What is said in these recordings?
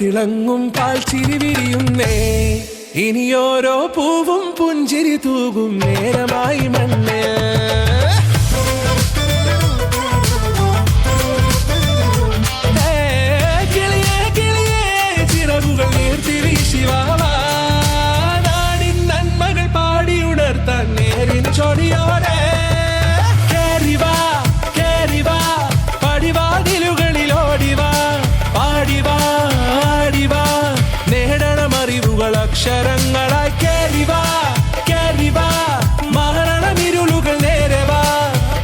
തിളങ്ങും പാൽച്ചിരി വിരിയുന്നേ. ഇനിയോരോ പൂവും പുഞ്ചിരി തൂകും നേരമായി മണ്ണേ. കിളിയേ കിളിയേ ചിറകുകൾ നീർത്തിവീശി വാ. നാടിൻ നന്മകൾ പാടിയുണർത്താൻ നേരിൻ ചൊടിയോടെ കേറിവാ കേറിവാ പടിവാതിലുകളിലോടിവാ. പാടിവാ ആടിവാ നേടണമറിവുകൾ അക്ഷരങ്ങളായി. കേറിവാ കേറിവാ മരണമിരുളുകൾ നേരവാ.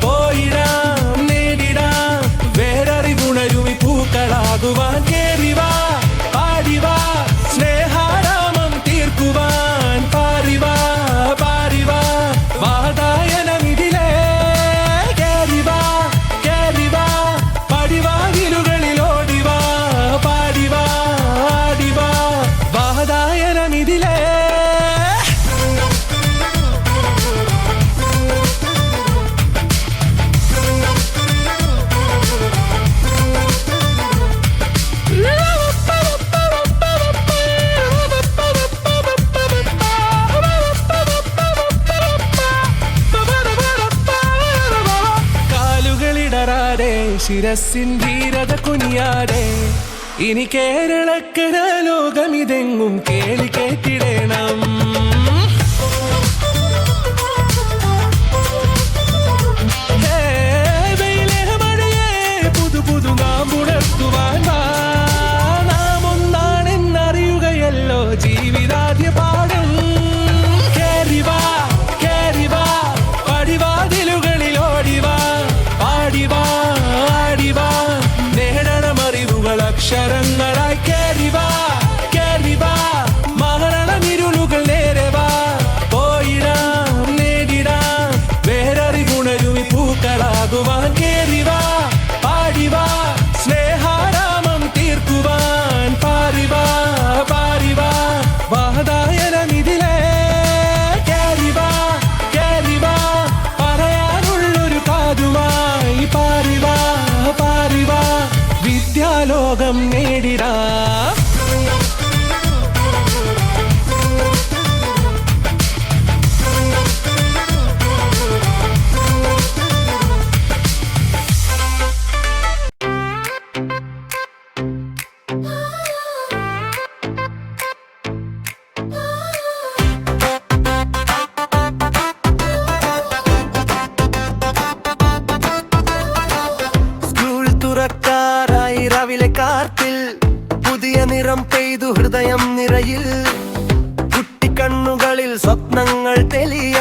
പോയിടാം നേടിടാം വേററിവുണരുമി പൂക്കളാകുവാൻ. കേറിവാ പാടിവാ സ്നേഹാരാമം തീർക്കുവാൻ. പാറിവാ പാറിവാ വാതായനമിതിലേ. കേറിവാ കേറിവാ പടിവാതിലുകളിലോടിവാ. പാടിവാ ആടിവാ വാതായനമിതിലേ. കാലുകളിടറാതെ ശിരസിൻ ധീരത കുനിയാതെ. ഇനി കേരളക്കര ലോകമിതെങ്ങും കേളി കേട്ടിടണം. പുതു പുതു നാമ്പുണർത്തുവാൻ വാ. നാം ഒന്നാണെന്നറിയുകയല്ലോ ജീവിതാദ്യ പാഠം. കേറിവാ കേറിവാ പടിവാതിലുകളിലോടിവാ. പാടിവാ ആടിവാ നേടണമറിവുകൾ അക്ഷരങ്ങളായി. കേറിവാ കേറിവാ മരണമിരുളുകൾ നേരവാ. പോയിടാം നേടിടാം വേററിവുണരുമി പൂക്കളാകുവാൻ. കേറിവാ പാടിവാ സ്നേഹാരാമം തീർക്കുവാൻ. പാറിവാ പാറിവാ വാതായനമിതിലേ. കേറിവാ കേറിവാ പറയാനുള്ളൊരു കാതുമായി. പാറിവാ പാറിവാ വിദ്യാലോകം നേടിടാ. സ്കൂൾ തുറക്കാറായി രാവിലെ കാർത്തിൽ പുതിയ നിറം പെയ്തു ഹൃദയം നിറയിൽ. കുട്ടിക്കണ്ണുകളിൽ സ്വപ്നങ്ങൾ തെളിയ.